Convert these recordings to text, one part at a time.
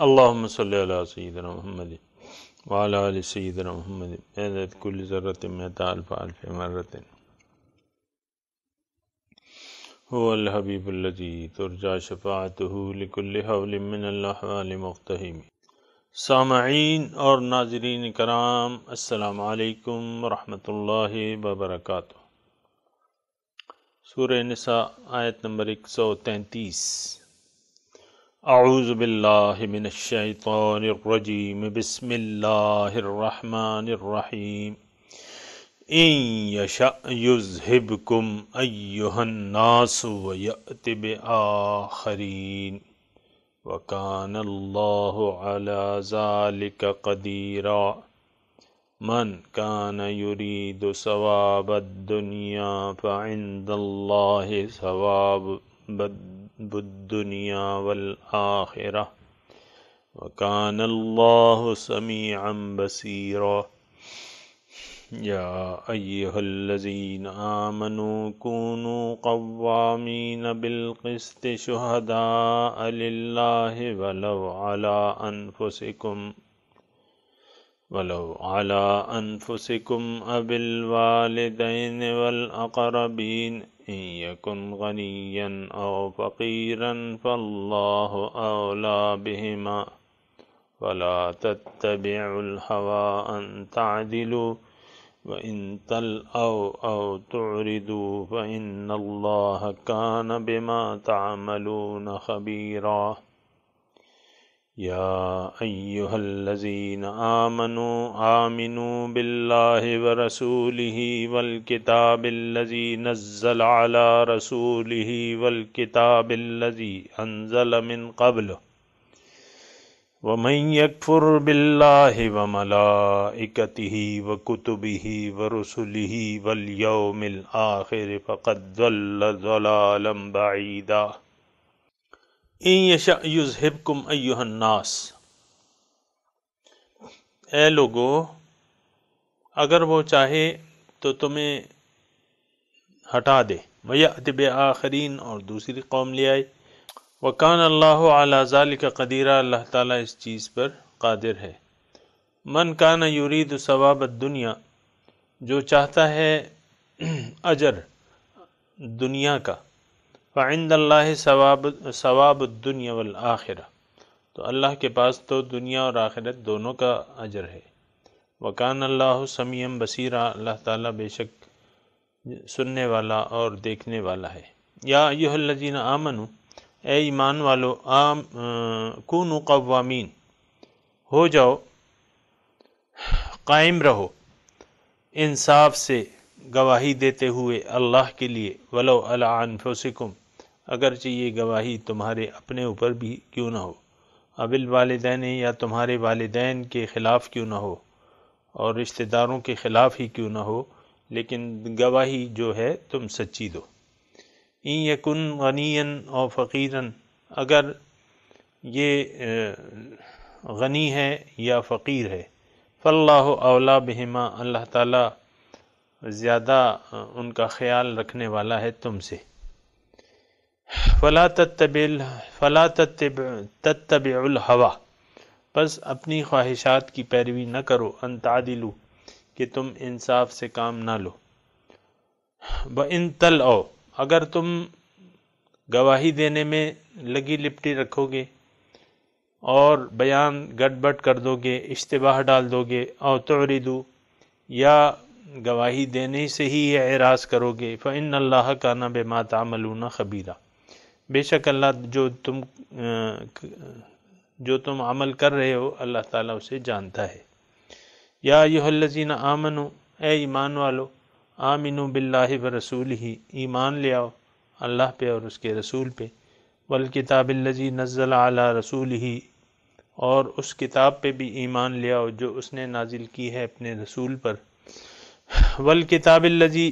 اللهم صل على سيدنا محمد وعلى آل سيدنا محمد بعدد كل ذرة مئة ألف مرة. هو الحبيب الذي ترجى شفاعته لكل حول من الأحوال مقتحم. سامعین اور ناظرین کرام، السلام علیکم ورحمۃ اللہ وبرکاتہ۔ سورہ نساء آیت نمبر 133۔ اعوذ باللہ من الشیطان الرجیم، بسم اللہ الرحمن الرحیم۔ ان یشأ یذہبکم ایہا الناس ویأت بآخرین وَكَانَ اللَّهُ عَلَى ذَلِكَ قَدِيرًا مَنْ كَانَ يُرِيدُ ثَوَابَ الدُّنْيَا فَعِنْدَ اللَّهِ ثَوَابُ الدُّنْيَا وَالْآخِرَةِ وَكَانَ اللَّهُ سَمِيعًا بَصِيرًا۔ یا ایہا الذین آمنوا کونوا قوامین بالقسط شہداء للہ ولو علی انفسکم او الوالدین والاقربین ان یکن غنیا او فقیرا فاللہ اولی بہما ولا تتبعوا الہوى ان تعدلوا وَإِن تَلْأَوْا أَوْ تُعْرِضُوا فَإِنَّ اللَّهَ كَانَ بِمَا تَعْمَلُونَ خَبِيرًا۔ يَا أَيُّهَا الَّذِينَ آمِنُوا بِاللَّهِ وَرَسُولِهِ وَالْكِتَابِ الَّذِي نَزَّلَ عَلَى رَسُولِهِ وَالْكِتَابِ الَّذِي أَنزَلَ مِن قَبْلُ وَمَن يَكْفُرْ بِاللَّهِ وَمَلَائِكَتِهِ وَكُتُبِهِ وَرُسُلِهِ وَالْيَوْمِ الْآخِرِ فَقَدْ ضَلَّ ضَلَالًا بَعِيدًا۔ إِن يَشَأْ يُذْهِبْكُمْ أَيُّهَا النَّاسُ، اے لوگو، اگر وہ چاہے تو تمہیں ہٹا دے، وَيَأْتِ بِآخَرِينَ اور دوسری قوم لے آئے، وَكَانَ اللَّهُ عَلَى ذَلِكَ قَدِيرًا، اللہ تعالیٰ اس چیز پر قادر ہے۔ من کان یرید ثواب الدنیا، جو چاہتا ہے اجر دنیا کا، فعند اللہ ثواب الدنیا والآخرہ، تو اللہ کے پاس تو دنیا اور آخرت دونوں کا اجر ہے۔ وَكَانَ اللَّهُ سَمِيعًا بَصِيرًا، اللہ تعالیٰ بے شک سننے والا اور دیکھنے والا ہے۔ یا ایھا الذین آمنوا، اے ایمان والو، کونوا قوامین، ہو جاؤ، قائم رہو انصاف سے گواہی دیتے ہوئے اللہ کے لیے، ولو علی انفسکم، اگرچہ یہ گواہی تمہارے اپنے اوپر بھی کیوں نہ ہو، اب الوالدین، یا تمہارے والدین کے خلاف کیوں نہ ہو اور رشتہ داروں کے خلاف ہی کیوں نہ ہو، لیکن گواہی جو ہے تم سچی دو۔ ان یکن غنیا او فقیرا، اگر یہ غنی ہے یا فقیر ہے، فاللہ اولی بہما، اللہ تعالیٰ زیادہ ان کا خیال رکھنے والا ہے تم سے۔ فلا تتبعوا الہوی، بس اپنی خواہشات کی پیروی نہ کرو، ان تعدلوا، کہ تم انصاف سے کام نہ لو۔ وَإِن تَلْأَوْا، اگر تم گواہی دینے میں لگی لپٹی رکھو گے اور بیان گڑبڑ کر دو گے، اشتباہ ڈال دو گے، او تعرضوا، یا گواہی دینے سے ہی اعراض کرو گے، فإن اللہ کان بما تعملون خبیرا، بے شک اللہ جو تم عمل کر رہے ہو اللہ تعالیٰ اسے جانتا ہے۔ یا ایھا الذین آمنوا، اے ایمان والو، آمنوا باللہ ورسولہ، ایمان لے آؤ اللہ پہ اور اس کے رسول پہ، والکتاب الذی نزل علی رسولہ، اور اس کتاب پہ بھی ایمان لے آؤ جو اس نے نازل کی ہے اپنے رسول پر، والکتاب الذی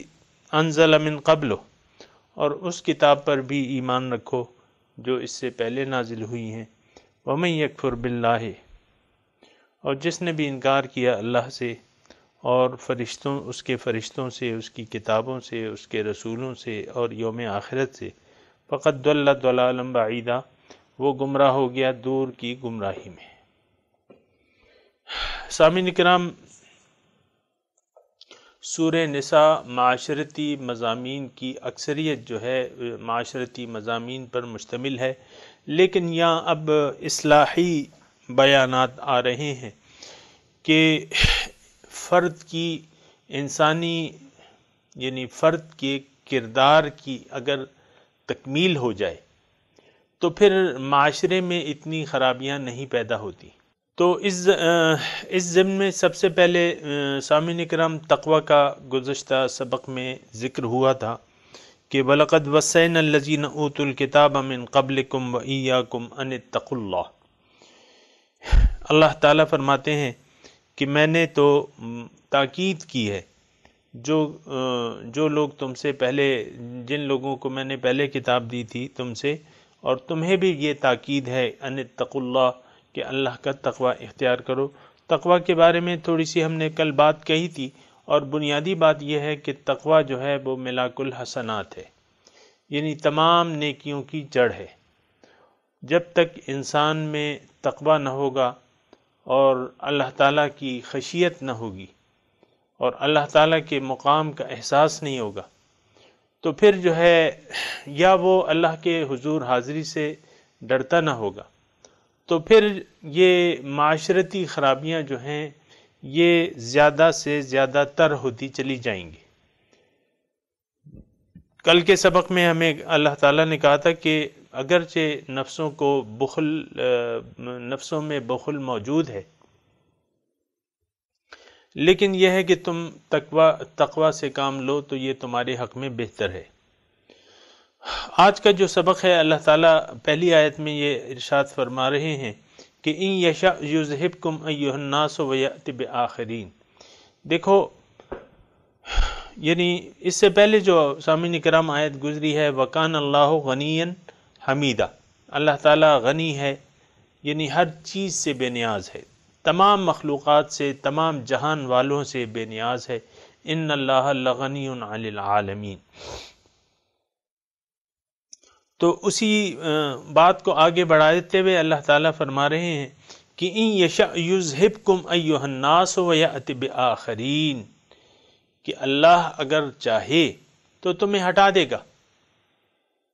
انزل من قبل، اور اس کتاب پر بھی ایمان رکھو جو اس سے پہلے نازل ہوئی ہیں، ومن یکفر باللہ، اور جس نے بھی انکار کیا اللہ سے اور اس کے فرشتوں سے، اس کی کتابوں سے، اس کے رسولوں سے اور یوم آخرت سے، فقد ضل ضلالا بعیدا، وہ گمراہ ہو گیا دور کی گمراہی میں۔ سامعین کرام، سورہ نساء معاشرتی مضامین کی اکثریت جو ہے معاشرتی مضامین پر مشتمل ہے، لیکن یہاں اب اصلاحی بیانات آ رہے ہیں کہ فرد کی انسانی یعنی فرد کے کردار کی اگر تکمیل ہو جائے تو پھر معاشرے میں اتنی خرابیاں نہیں پیدا ہوتی۔ تو اس ضمن میں سب سے پہلے سامعین کرام تقوی کا گزشتہ سبق میں ذکر ہوا تھا کہ وَلَقَدْ وَصَّيْنَا الَّذِينَ أُوتُوا الْكِتَابَ مِنْ قَبْلِكُمْ وَإِيَّاكُمْ أَنِ اتَّقُوا اللَّهَ۔ اللہ تعالیٰ فرماتے ہیں کہ میں نے تو تاکید کی ہے جو لوگ تم سے پہلے، جن لوگوں کو میں نے پہلے کتاب دی تھی تم سے، اور تمہیں بھی یہ تاکید ہے ان اتقوا اللہ، کہ اللہ کا تقوی اختیار کرو۔ تقوی کے بارے میں تھوڑی سی ہم نے کل بات کہی تھی، اور بنیادی بات یہ ہے کہ تقوی جو ہے وہ ملاک الحسنات ہے، یعنی تمام نیکیوں کی جڑ ہے۔ جب تک انسان میں تقوی نہ ہوگا اور اللہ تعالیٰ کی خشیت نہ ہوگی اور اللہ تعالیٰ کے مقام کا احساس نہیں ہوگا، تو پھر جو ہے یا وہ اللہ کے حضور حاضری سے ڈرتا نہ ہوگا، تو پھر یہ معاشرتی خرابیاں جو ہیں یہ زیادہ سے زیادہ تر ہوتی چلی جائیں گی۔ کل کے سبق میں ہمیں اللہ تعالیٰ نے کہا تھا کہ اگرچہ نفسوں میں بخل موجود ہے، لیکن یہ ہے کہ تم تقوی سے کام لو تو یہ تمہارے حق میں بہتر ہے۔ آج کا جو سبق ہے اللہ تعالیٰ پہلی آیت میں یہ ارشاد فرما رہے ہیں کہ ان یشاء یذہبکم ایھا الناس ویأتی بآخرین۔ دیکھو، یعنی اس سے پہلے جو سامعین کرام آیت گزری ہے وَكَانَ اللَّهُ غَنِيًّا حَمِيدًا، اللہ تعالیٰ غنی ہے، یعنی ہر چیز سے بے نیاز ہے، تمام مخلوقات سے، تمام جہان والوں سے بے نیاز ہے۔ ان اللہ لغنی عن العالمین۔ تو اسی بات کو آگے بڑھاتے ہوئے اللہ تعالیٰ فرما رہے ہیں کہ ان یشاء یذہبکم ایھا الناس ویأتی بآخرین، کہ اللہ اگر چاہے تو تمہیں ہٹا دے گا،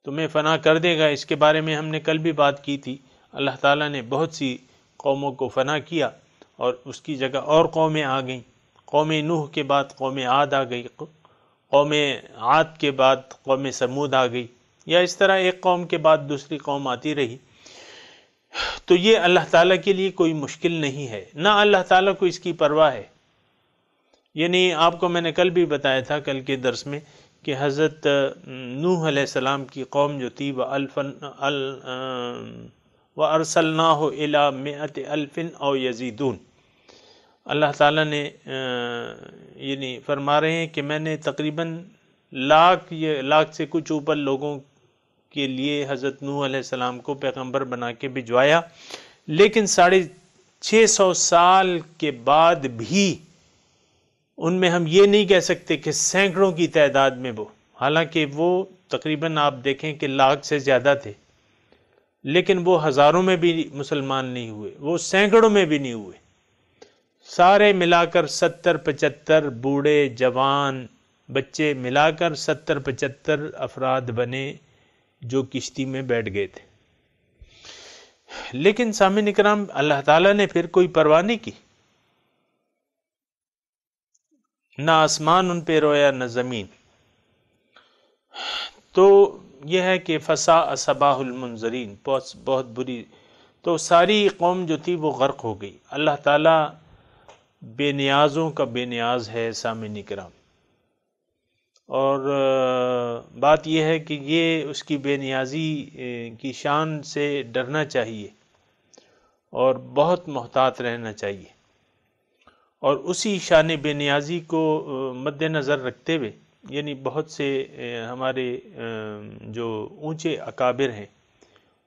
تمہیں فنا کر دے گا۔ اس کے بارے میں ہم نے کل بھی بات کی تھی، اللہ تعالیٰ نے بہت سی قوموں کو فنا کیا اور اس کی جگہ اور قومیں آ گئیں۔ قوم نوح کے بعد قوم عاد آ گئی، قوم عاد کے بعد قوم سمود آ گئی، یا اس طرح ایک قوم کے بعد دوسری قوم آتی رہی۔ تو یہ اللہ تعالیٰ کے لیے کوئی مشکل نہیں ہے، نہ اللہ تعالیٰ کو اس کی پرواہ ہے۔ یعنی آپ کو میں نے کل بھی بتایا تھا کل کے درس میں کہ حضرت نوح علیہ السلام کی قوم جو تھی وَأَرْسَلْنَاهُ إِلَىٰ مِائَةِ أَلْفٍ أَوْ يَزِيدُونَ، اللہ تعالیٰ نے یعنی فرما رہے ہیں کہ میں نے تقریباً لاکھ سے کچھ اوپر لوگوں کے لیے حضرت نوح علیہ السلام کو پیغمبر بنا کے بھجوایا، لیکن 650 سال کے بعد بھی ان میں ہم یہ نہیں کہہ سکتے کہ سینکڑوں کی تعداد میں وہ، حالانکہ وہ تقریباً آپ دیکھیں کہ لاکھ سے زیادہ تھے، لیکن وہ ہزاروں میں بھی مسلمان نہیں ہوئے، وہ سینکڑوں میں بھی نہیں ہوئے، سارے ملا کر 70-75 بوڑھے جوان بچے ملا کر 70-75 افراد بنے جو کشتی میں بیٹھ گئے تھے۔ لیکن سامعین اکرام، اللہ تعالیٰ نے پھر کوئی پرواہ نہیں کی، نہ آسمان ان پہ رویا نہ زمین۔ تو یہ ہے کہ فساء صباح المنذرین، بہت بری۔ تو ساری قوم جو تھی وہ غرق ہو گئی۔ اللہ تعالیٰ بے نیازوں کا بے نیاز ہے سامعین کرام، اور بات یہ ہے کہ یہ اس کی بے نیازی کی شان سے ڈرنا چاہیے اور بہت محتاط رہنا چاہیے، اور اسی شان بے نیازی کو مد نظر رکھتے ہوئے یعنی بہت سے ہمارے جو اونچے اکابر ہیں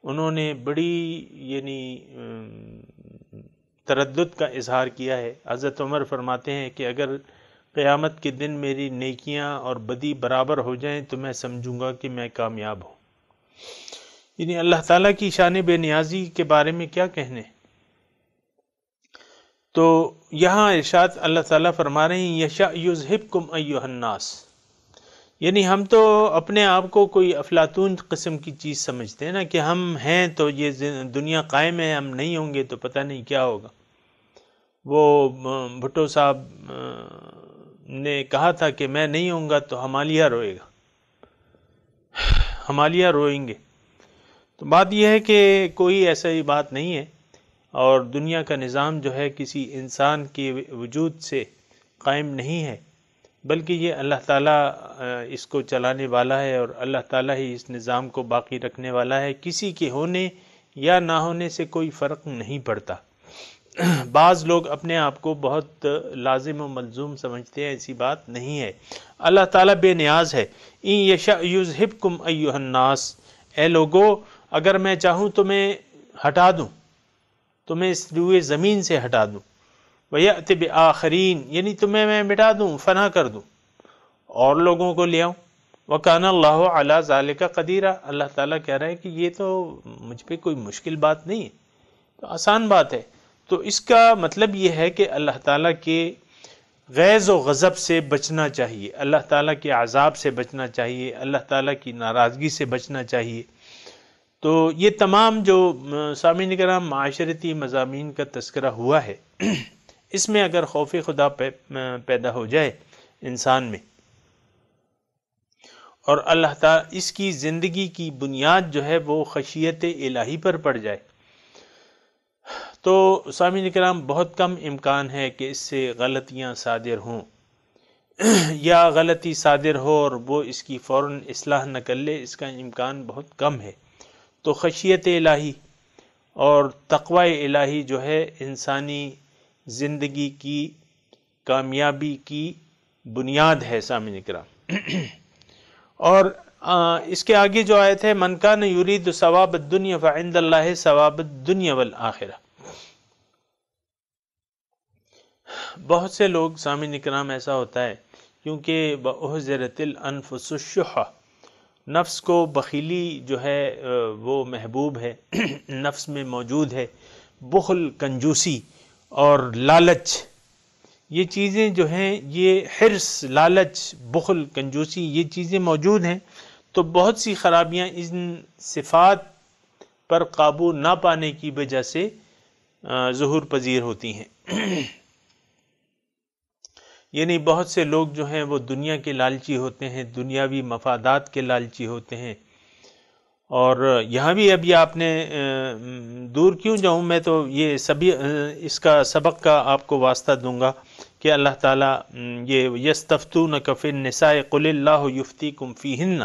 انہوں نے بڑی یعنی تردد کا اظہار کیا ہے۔ حضرت عمر فرماتے ہیں کہ اگر قیامت کے دن میری نیکیاں اور بدی برابر ہو جائیں تو میں سمجھوں گا کہ میں کامیاب ہوں۔ یعنی اللہ تعالیٰ کی شان بے نیازی کے بارے میں کیا کہنے۔ تو یہاں ارشاد اللہ تعالیٰ فرما رہے ہیں یشاء یذہبکم ایھا الناس، یعنی ہم تو اپنے آپ کو کوئی افلاطون قسم کی چیز سمجھتے ہیں نا کہ ہم ہیں تو یہ دنیا قائم ہے، ہم نہیں ہوں گے تو پتہ نہیں کیا ہوگا۔ وہ بھٹو صاحب نے کہا تھا کہ میں نہیں ہوں گا تو ہمالیہ روئے گا، ہمالیہ روئیں گے۔ تو بات یہ ہے کہ کوئی ایسا ہی بات نہیں ہے، اور دنیا کا نظام جو ہے کسی انسان کے وجود سے قائم نہیں ہے، بلکہ یہ اللہ تعالیٰ اس کو چلانے والا ہے، اور اللہ تعالیٰ ہی اس نظام کو باقی رکھنے والا ہے۔ کسی کے ہونے یا نہ ہونے سے کوئی فرق نہیں پڑتا۔ بعض لوگ اپنے آپ کو بہت لازم و ملزوم سمجھتے ہیں، ایسی بات نہیں ہے۔ اللہ تعالیٰ بے نیاز ہے۔ ان یشاء یذہبکم ایھا الناس، اے لوگو اگر میں چاہوں تو میں ہٹا دوں، تو میں اس روئے زمین سے ہٹا دوں، وَيَأْتِ بِآخَرِينَ، یعنی تمہیں میں مٹا دوں، فنا کر دوں، اور لوگوں کو لے آؤں۔ وَكَانَ اللَّهُ عَلَى ذَلِكَ قَدِيرًا، اللہ تعالیٰ کہہ رہا ہے کہ یہ تو مجھ پہ کوئی مشکل بات نہیں ہے، تو آسان بات ہے۔ تو اس کا مطلب یہ ہے کہ اللہ تعالیٰ کے غیظ و غضب سے بچنا چاہیے، اللہ تعالیٰ کے عذاب سے بچنا چاہیے، اللہ تعالیٰ کی ناراضگی سے بچنا چاہیے۔ تو یہ تمام جو سامعین کرام معاشرتی مضامین کا تذکرہ ہوا ہے، اس میں اگر خوف خدا پیدا ہو جائے انسان میں، اور اللہ تعالیٰ اس کی زندگی کی بنیاد جو ہے وہ خشیت الہی پر پڑ جائے، تو سامعین کرام بہت کم امکان ہے کہ اس سے غلطیاں صادر ہوں، یا غلطی صادر ہو اور وہ اس کی فوراً اصلاح نہ کر لے، اس کا امکان بہت کم ہے۔ تو خشیت الہی اور تقوی الہی جو ہے انسانی زندگی کی کامیابی کی بنیاد ہے سامعین کرام۔ اور اس کے آگے جو آیت ہے من کان یرید ثواب الدنیا فعند اللہ ثواب الدنیا والآخرہ، بہت سے لوگ سامعین کرام ایسا ہوتا ہے کیونکہ وَأُحْضِرَتِ الْأَنفُسُ الشُّحَّ، نفس کو بخیلی جو ہے وہ محبوب ہے، نفس میں موجود ہے، بخل، کنجوسی اور لالچ، یہ چیزیں جو ہیں، یہ حرص، لالچ، بخل، کنجوسی، یہ چیزیں موجود ہیں، تو بہت سی خرابیاں ان صفات پر قابو نہ پانے کی وجہ سے ظہور پذیر ہوتی ہیں۔ یعنی بہت سے لوگ جو ہیں وہ دنیا کے لالچی ہوتے ہیں، دنیاوی مفادات کے لالچی ہوتے ہیں، اور یہاں بھی ابھی آپ نے دور کیوں جاؤں، میں تو یہ سبھی اس کا سبق کا آپ کو واسطہ دوں گا کہ اللہ تعالیٰ یہ یستفتونک فی النساء قل اللہ یفتیکم فیہن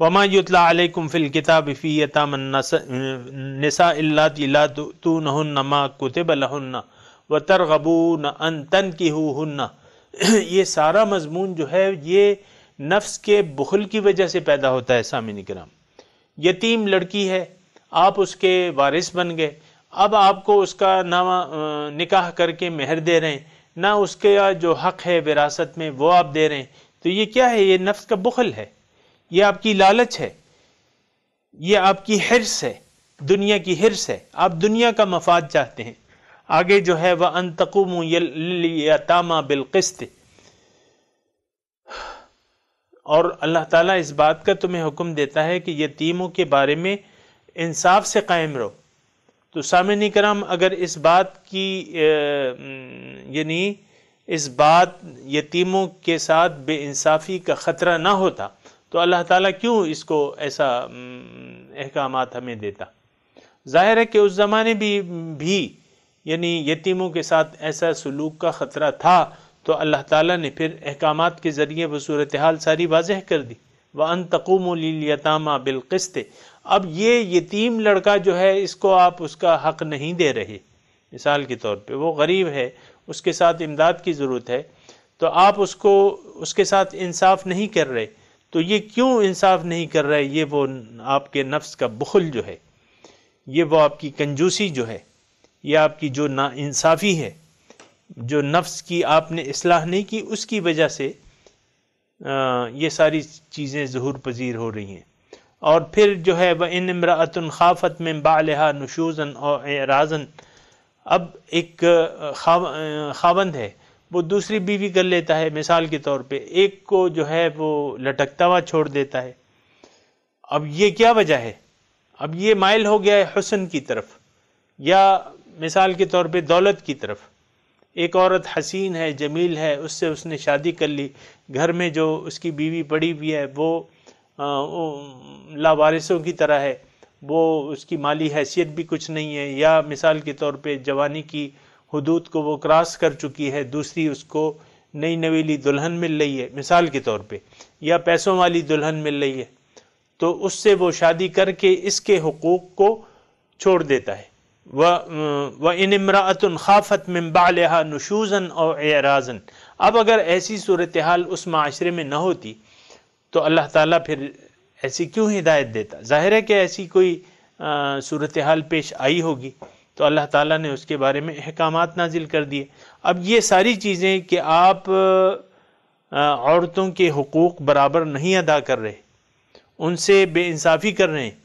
وما یتلی علیکم فی الکتاب فی یتامی النساء اللاتی لا تؤتونہن ما کتب لہن وترغبون ان تنکحوہن، یہ سارا مضمون جو ہے یہ نفس کے بخل کی وجہ سے پیدا ہوتا ہے سامعین کرام۔ یتیم لڑکی ہے، آپ اس کے وارث بن گئے، اب آپ کو اس کا نکاح کر کے مہر دے رہے ہیں، نہ اس کا جو حق ہے وراثت میں وہ آپ دے رہے ہیں، تو یہ کیا ہے؟ یہ نفس کا بخل ہے، یہ آپ کی لالچ ہے، یہ آپ کی حرص ہے، دنیا کی حرص ہے، آپ دنیا کا مفاد چاہتے ہیں۔ آگے جو ہے وَأَن تَقُومُوا لِلْيَتَامَى بِالْقِسْطِ، اور اللہ تعالیٰ اس بات کا تمہیں حکم دیتا ہے کہ یتیموں کے بارے میں انصاف سے قائم رہو۔ تو سامعین کرام اگر اس بات کی یعنی اس بات یتیموں کے ساتھ بے انصافی کا خطرہ نہ ہوتا تو اللہ تعالیٰ کیوں اس کو ایسا احکامات ہمیں دیتا؟ ظاہر ہے کہ اس زمانے بھی یعنی یتیموں کے ساتھ ایسا سلوک کا خطرہ تھا، تو اللہ تعالیٰ نے پھر احکامات کے ذریعے وہ صورتحال ساری واضح کر دی۔ وَأَن تَقُومُوا لِلْيَتَامَى بِالْقِسْطِ، اب یہ یتیم لڑکا جو ہے اس کو آپ اس کا حق نہیں دے رہے، مثال کے طور پہ وہ غریب ہے، اس کے ساتھ امداد کی ضرورت ہے، تو آپ اس کے ساتھ انصاف نہیں کر رہے، تو یہ کیوں انصاف نہیں کر رہے؟ یہ وہ آپ کے نفس کا بخل جو ہے، یہ وہ آپ کی کنجوسی جو ہے، یہ آپ کی جو ناانصافی ہے، جو نفس کی آپ نے اصلاح نہیں کی، اس کی وجہ سے یہ ساری چیزیں ظہور پذیر ہو رہی ہیں۔ اور پھر جو ہے وَإِنِ امْرَأَةٌ خَافَتْ مِنْ بَعْلِهَا نُشُوزًا أَوْ إِعْرَاضًا، اب ایک خاوند ہے، وہ دوسری بیوی کر لیتا ہے، مثال کے طور پہ ایک کو جو ہے وہ لٹکتا ہوا چھوڑ دیتا ہے، اب یہ کیا وجہ ہے؟ اب یہ مائل ہو گیا ہے حسن کی طرف، یا مثال کے طور پہ دولت کی طرف۔ ایک عورت حسین ہے، جمیل ہے، اس نے شادی کر لی، گھر میں جو اس کی بیوی پڑی ہوئی ہے وہ لاوارثوں کی طرح ہے، وہ اس کی مالی حیثیت بھی کچھ نہیں ہے، یا مثال کے طور پہ جوانی کی حدود کو وہ کراس کر چکی ہے، دوسری اس کو نئی نویلی دلہن مل رہی ہے مثال کے طور پہ، یا پیسوں والی دلہن مل رہی ہے، تو اس سے وہ شادی کر کے اس کے حقوق کو چھوڑ دیتا ہے۔ وَإِنِ امْرَأَةٌ خَافَتْ مِنْ بَعْلِهَا نُشُوزًا أَوْ إِعْرَاضًا، اب اگر ایسی صورتحال اس معاشرے میں نہ ہوتی تو اللہ تعالیٰ پھر ایسی کیوں ہدایت دیتا؟ ظاہر ہے کہ ایسی کوئی صورتحال پیش آئی ہوگی تو اللہ تعالیٰ نے اس کے بارے میں احکامات نازل کر دیے۔ اب یہ ساری چیزیں کہ آپ عورتوں کے حقوق برابر نہیں ادا کر رہے، ان سے بے انصافی کر رہے ہیں،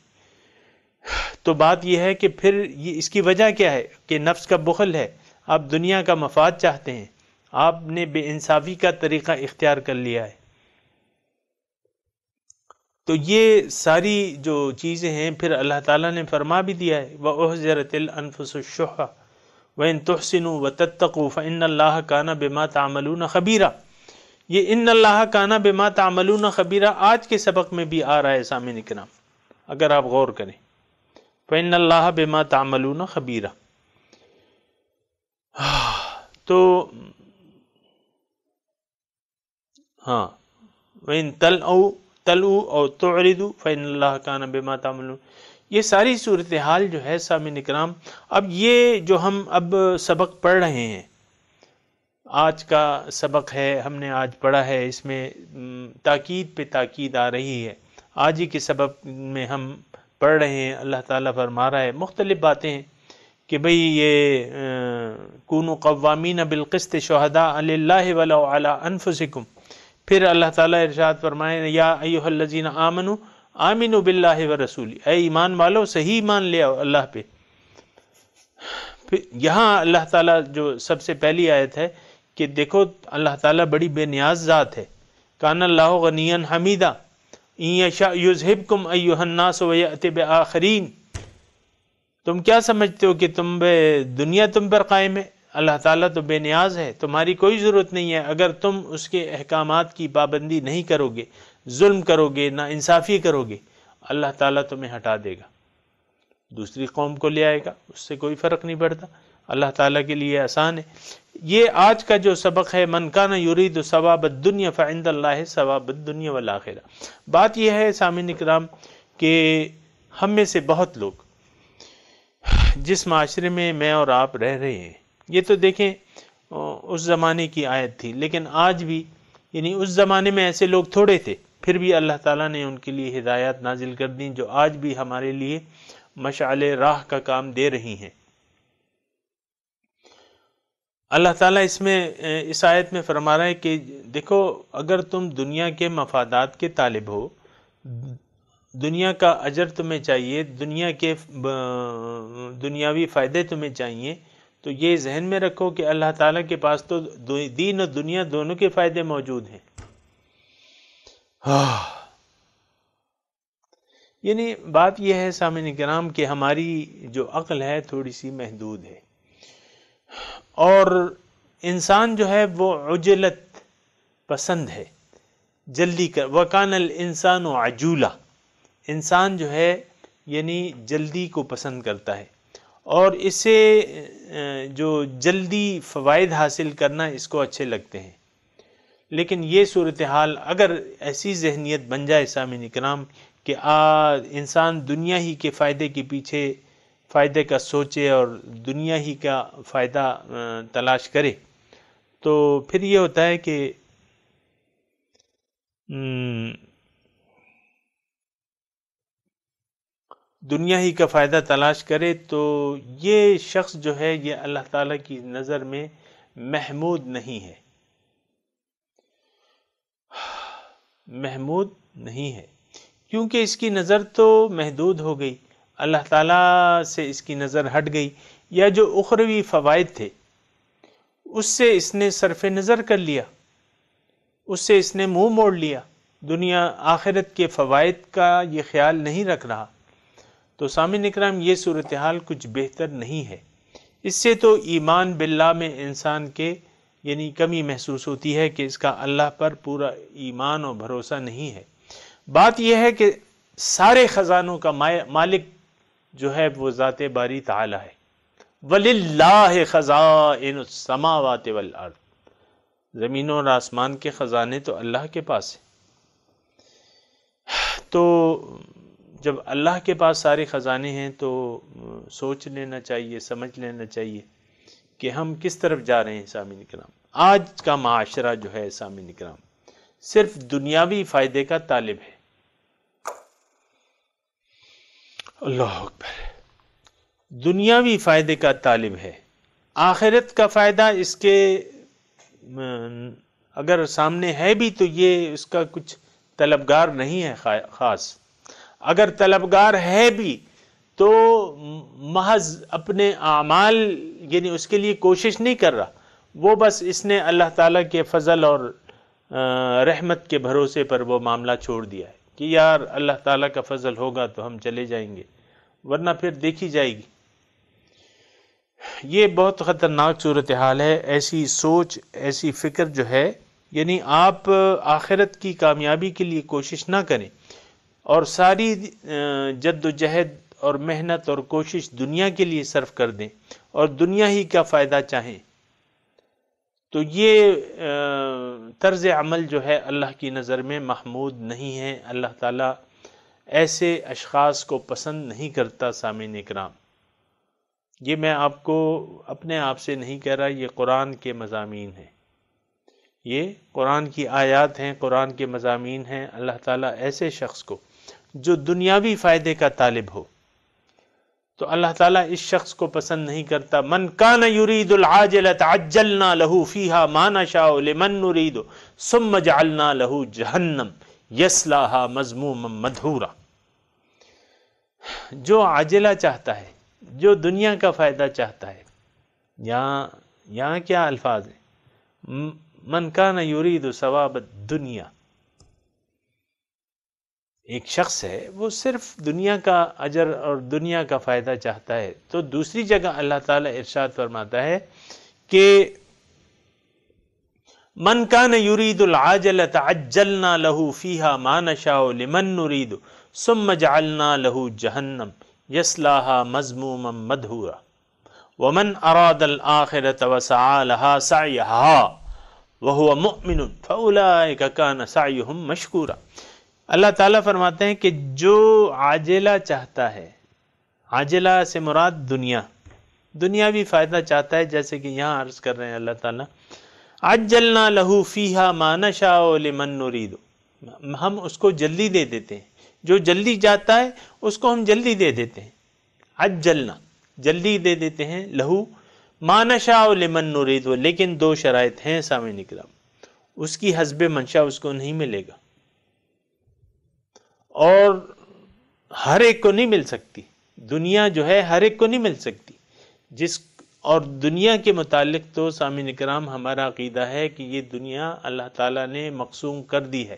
تو بات یہ ہے کہ پھر اس کی وجہ کیا ہے کہ نفس کا بخل ہے، آپ دنیا کا مفاد چاہتے ہیں، آپ نے بے انصافی کا طریقہ اختیار کر لیا ہے۔ تو یہ ساری جو چیزیں ہیں پھر اللہ تعالیٰ نے فرما بھی دیا ہے وَأُحْضِرَتِ الْأَنفُسُ الشُّحَّ وَإِن تُحْسِنُوا وَتَتَّقُوا فَإِنَّ اللَّهَ كَانَ بِمَا تَعْمَلُونَ خَبِيرًا، یہ ان اللہ کان بما تعملون خبیرہ آج کے سبق میں بھی آ رہا ہے سامعین کرام، اگر آپ غور کریں فإن اللہ بما تعملون خبیرہ۔ تو ہاں وَإِن تَلْؤُوا أَوْ تُعْرِضُوا فَإِنَّ اللَّهَ كَانَ بِمَا تَعْمَلُونَ، یہ ساری صورتحال جو ہے سامعین کرام، اب یہ جو ہم اب سبق پڑھ رہے ہیں، آج کا سبق ہے، ہم نے آج پڑھا ہے، اس میں تاکید پہ تاکید آ رہی ہے۔ آج ہی کے سبق میں ہم پڑھ رہے ہیں، اللہ تعالیٰ فرما رہا ہے مختلف باتیں ہیں کہ بھئی یہ کونوا قوامین بالقسط شہداء للہ ولو علی انفسکم، پھر اللہ تعالیٰ ارشاد فرمائے یا ایھا الذین آمنوا آمنوا باللہ ورسولہ، اے ایمان والو صحیح ایمان لے آؤ اللہ پہ۔ یہاں اللہ تعالیٰ جو سب سے پہلی آیت ہے کہ دیکھو اللہ تعالیٰ بڑی بے نیاز ذات ہے، کان اللہ غنیا حمیدا ان یشاء یذھبکم ایھا الناس ویأتی بآخرین، تم کیا سمجھتے ہو کہ دنیا تم پر قائم ہے؟ اللہ تعالیٰ تو بے نیاز ہے، تمہاری کوئی ضرورت نہیں ہے، اگر تم اس کے احکامات کی پابندی نہیں کرو گے، ظلم کرو گے، نا انصافی کرو گے، اللہ تعالیٰ تمہیں ہٹا دے گا، دوسری قوم کو لے آئے گا، اس سے کوئی فرق نہیں پڑتا، اللہ تعالیٰ کے لیے آسان ہے۔ یہ آج کا جو سبق ہے من کان یرید ثواب الدنیا فعند اللہ ثواب الدنیا والآخرہ، بات یہ ہے سامعین کرام کہ ہم میں سے بہت لوگ جس معاشرے میں میں اور آپ رہ رہے ہیں، یہ تو دیکھیں اس زمانے کی آیت تھی، لیکن آج بھی یعنی اس زمانے میں ایسے لوگ تھوڑے تھے، پھر بھی اللہ تعالیٰ نے ان کے لیے ہدایات نازل کر دیں جو آج بھی ہمارے لیے مشعل راہ کا کام دے رہی ہیں۔ اللہ تعالیٰ اس آیت میں فرما رہا ہے کہ دیکھو اگر تم دنیا کے مفادات کے طالب ہو، دنیا کا اجر تمہیں چاہیے، دنیا کے دنیاوی فائدے تمہیں چاہیے، تو یہ ذہن میں رکھو کہ اللہ تعالیٰ کے پاس تو دین اور دنیا دونوں کے فائدے موجود ہیں۔ یعنی بات یہ ہے سامعین کرام کہ ہماری جو عقل ہے تھوڑی سی محدود ہے، اور انسان جو ہے وہ عجلت پسند ہے، جلدی کر وَكَانَ الْإِنسَانُ عَجُولًا، انسان جو ہے یعنی جلدی کو پسند کرتا ہے، اور اسے جو جلدی فوائد حاصل کرنا اس کو اچھے لگتے ہیں۔ لیکن یہ صورتحال اگر ایسی ذہنیت بن جائے سامعین کرام کہ انسان دنیا ہی کے فائدے کے پیچھے فائدے کا سوچے اور دنیا ہی کا فائدہ تلاش کرے، تو پھر یہ ہوتا ہے کہ دنیا ہی کا فائدہ تلاش کرے تو یہ شخص جو ہے یہ اللہ تعالیٰ کی نظر میں محمود نہیں ہے، محمود نہیں ہے، کیونکہ اس کی نظر تو محدود ہو گئی، اللہ تعالیٰ سے اس کی نظر ہٹ گئی، یا جو اخروی فوائد تھے اس سے اس نے صرف نظر کر لیا، اس سے اس نے منہ موڑ لیا، دنیا آخرت کے فوائد کا یہ خیال نہیں رکھ رہا۔ تو سامعین اکرام، یہ صورتحال کچھ بہتر نہیں ہے۔ اس سے تو ایمان باللہ میں انسان کے یعنی کمی محسوس ہوتی ہے کہ اس کا اللہ پر پورا ایمان اور بھروسہ نہیں ہے۔ بات یہ ہے کہ سارے خزانوں کا مالک جو ہے وہ ذات باری تعالی ہے۔ وَلِلَّهِ خَزَائِنُ السَّمَاوَاتِ وَالْأَرْضِ، زمینوں اور آسمان کے خزانے تو اللہ کے پاس ہیں۔ تو جب اللہ کے پاس سارے خزانے ہیں تو سوچ لینا چاہیے، سمجھ لینا چاہیے کہ ہم کس طرف جا رہے ہیں۔ سامعین کرام، آج کا معاشرہ جو ہے سامعین کرام صرف دنیاوی فائدے کا طالب ہے۔ اللہ اکبر، دنیاوی فائدے کا طالب ہے۔ آخرت کا فائدہ اس کے اگر سامنے ہے بھی تو یہ اس کا کچھ طلبگار نہیں ہے خاص۔ اگر طلبگار ہے بھی تو محض اپنے اعمال یعنی اس کے لیے کوشش نہیں کر رہا، وہ بس اس نے اللہ تعالیٰ کے فضل اور رحمت کے بھروسے پر وہ معاملہ چھوڑ دیا ہے کہ یار اللہ تعالیٰ کا فضل ہوگا تو ہم چلے جائیں گے، ورنہ پھر دیکھی جائے گی۔ یہ بہت خطرناک صورتحال ہے۔ ایسی سوچ، ایسی فکر جو ہے، یعنی آپ آخرت کی کامیابی کے لیے کوشش نہ کریں اور ساری جد و جہد اور محنت اور کوشش دنیا کے لیے صرف کر دیں اور دنیا ہی کا فائدہ چاہیں، تو یہ طرز عمل جو ہے اللہ کی نظر میں محمود نہیں ہے۔ اللہ تعالیٰ ایسے اشخاص کو پسند نہیں کرتا۔ سامعین اکرام، یہ میں آپ کو اپنے آپ سے نہیں کہہ رہا، یہ قرآن کے مضامین ہیں، یہ قرآن کی آیات ہیں، قرآن کے مضامین ہیں۔ اللہ تعالیٰ ایسے شخص کو جو دنیاوی فائدے کا طالب ہو تو اللہ تعالیٰ اس شخص کو پسند نہیں کرتا۔ من کان یرید العاجلۃ عجلنا له فیہا ما نشاء لمن نرید ثم جعلنا له جہنم یصلاها مذموما مدحورا۔ جو عاجلہ چاہتا ہے، جو دنیا کا فائدہ چاہتا ہے، یہاں کیا الفاظ ہیں؟ من کان یرید ثواب الدنیا، ایک شخص ہے وہ صرف دنیا کا اجر اور دنیا کا فائدہ چاہتا ہے۔ تو دوسری جگہ اللہ تعالیٰ ارشاد فرماتا ہے کہ من کان یرید العاجلۃ عجلنا له فیہا ما نشاء لمن نرید ثم جعلنا له جہنم یصلاها مذموما مدحورا ومن اراد الآخرۃ وسعى لها سعیها وهو مؤمن فاولئک کان سعیهم مشکورا۔ اللہ تعالیٰ فرماتے ہیں کہ جو عاجلہ چاہتا ہے، عاجلہ سے مراد دنیاوی فائدہ چاہتا ہے، جیسے کہ یہاں عرض کر رہے ہیں اللہ تعالیٰ عجلنا له فیہا ما نشاء لمن نرید، ہم اس کو جلدی دے دیتے ہیں، جو جلدی جاتا ہے اس کو ہم جلدی دے دیتے ہیں۔ عجلنا، جلدی دے دیتے ہیں، لہو ما نشاء لمن نرید، لیکن دو شرائط ہیں سامعین اکرام، اس کی حسب منشا اس کو نہیں ملے گا اور ہر ایک کو نہیں مل سکتی۔ دنیا جو ہے ہر ایک کو نہیں مل سکتی، اور دنیا کے متعلق تو سامعین اکرام ہمارا عقیدہ ہے کہ یہ دنیا اللہ تعالیٰ نے مقسوم کر دی ہے،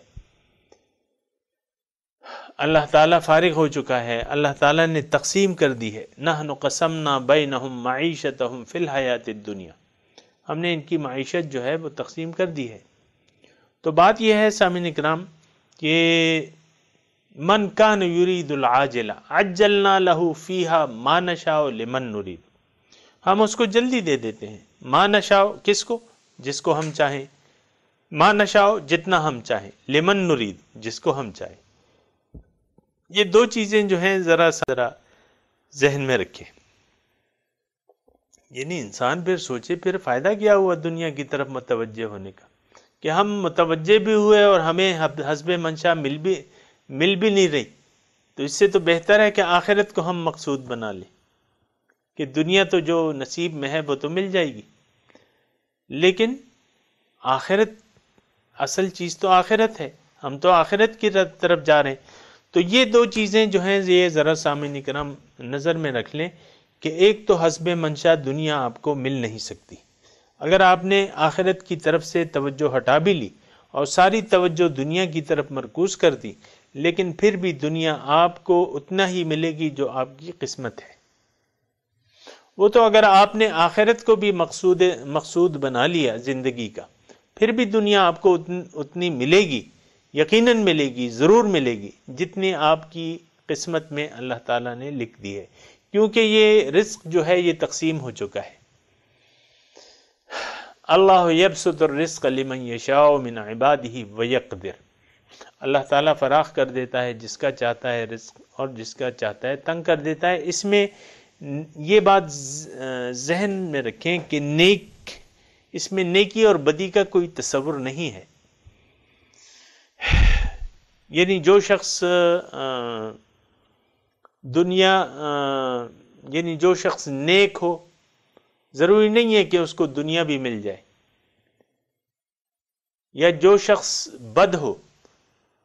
اللہ تعالیٰ فارغ ہو چکا ہے، اللہ تعالیٰ نے تقسیم کر دی ہے۔ نحن قسمنا بینہم معیشتہم فی الحیات الدنیا، ہم نے ان کی معیشت جو ہے وہ تقسیم کر دی ہے۔ تو بات یہ ہے سامعین اکرام کہ من کان یرید العاجلہ عجلنا له فیہا ما نشاء لمن نرید، ہم اس کو جلدی دے دیتے ہیں۔ ما نشاء کس کو؟ جس کو ہم چاہیں، ما نشاء جتنا ہم چاہیں، لمن نرید جس کو ہم چاہیں۔ یہ دو چیزیں جو ہیں ذرا ذہن میں رکھیں، یعنی انسان پھر سوچے پھر فائدہ کیا ہوا دنیا کی طرف متوجہ ہونے کا، کہ ہم متوجہ بھی ہوئے اور ہمیں حسب منشا مل بھی نہیں رہی۔ تو اس سے تو بہتر ہے کہ آخرت کو ہم مقصود بنا لیں کہ دنیا تو جو نصیب میں ہے وہ تو مل جائے گی، لیکن آخرت، اصل چیز تو آخرت ہے، ہم تو آخرت کی طرف جا رہے ہیں۔ تو یہ دو چیزیں جو ہیں یہ ذرا سامعین کرام نظر میں رکھ لیں کہ ایک تو حسب منشا دنیا آپ کو مل نہیں سکتی. اگر آپ نے آخرت کی طرف سے توجہ ہٹا بھی لی اور ساری توجہ دنیا کی طرف مرکوز کر دی، لیکن پھر بھی دنیا آپ کو اتنا ہی ملے گی جو آپ کی قسمت ہے. وہ تو اگر آپ نے آخرت کو بھی مقصود بنا لیا زندگی کا، پھر بھی دنیا آپ کو اتنی ملے گی، یقیناً ملے گی، ضرور ملے گی جتنی آپ کی قسمت میں اللہ تعالیٰ نے لکھ دی ہے، کیونکہ یہ رزق جو ہے یہ تقسیم ہو چکا ہے. اللہ یبسط الرزق لمن یشاء من عبادہ ویقدر، اللہ تعالیٰ فراخ کر دیتا ہے جس کا چاہتا ہے رزق اور جس کا چاہتا ہے تنگ کر دیتا ہے. اس میں یہ بات ذہن میں رکھیں کہ اس میں نیکی اور بدی کا کوئی تصور نہیں ہے. یعنی جو شخص جو شخص نیک ہو، ضروری نہیں ہے کہ اس کو دنیا بھی مل جائے، یا جو شخص بد ہو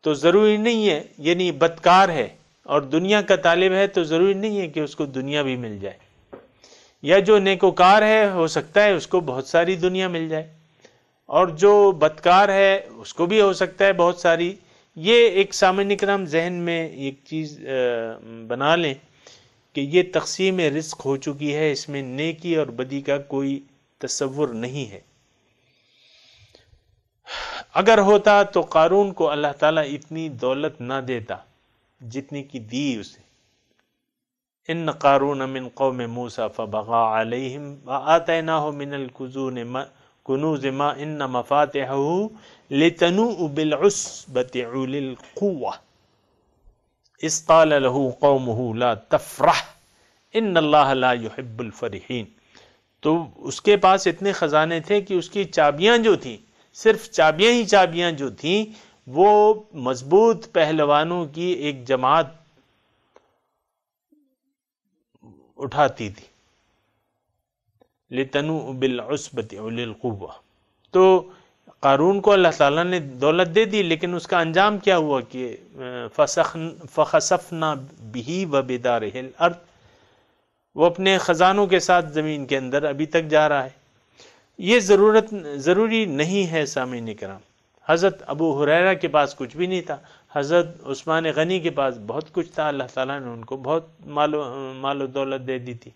تو ضروری نہیں ہے، یعنی بدکار ہے اور دنیا کا طالب ہے تو ضروری نہیں ہے کہ اس کو دنیا بھی مل جائے، یا جو نیکوکار ہے ہو سکتا ہے اس کو بہت ساری دنیا مل جائے، اور جو بدکار ہے اس کو بھی ہو سکتا ہے بہت ساری. یہ ایک سامعین کرام ذہن میں ایک چیز بنا لیں کہ یہ تقسیم رزق ہو چکی ہے، اس میں نیکی اور بدی کا کوئی تصور نہیں ہے. اگر ہوتا تو قارون کو اللہ تعالیٰ اتنی دولت نہ دیتا جتنی کی دی اسے. ان قارون من قوم موسیٰ فبغى علیہم وآتیناہ من الکنوز ما ان مفاتحہ لتنوء بالعصبة اولي القوة اذ قال له قومه لا تفرح ان اللہ لا يحب الفرحین. تو اس کے پاس اتنے خزانے تھے کہ اس کی چابیاں جو تھیں، صرف چابیاں جو تھیں وہ مضبوط پہلوانوں کی ایک جماعت اٹھاتی تھی. لتنوء بالعصبة اولي القوة. تو قارون کو اللہ تعالیٰ نے دولت دے دی، لیکن اس کا انجام کیا ہوا کہ فخسفنا به وبدارہ الارض، وہ اپنے خزانوں کے ساتھ زمین کے اندر ابھی تک جا رہا ہے. یہ ضروری نہیں ہے سامعین کرام. حضرت ابو ہریرہ کے پاس کچھ بھی نہیں تھا، حضرت عثمان غنی کے پاس بہت کچھ تھا، اللہ تعالیٰ نے ان کو بہت مال و دولت دے دی تھی.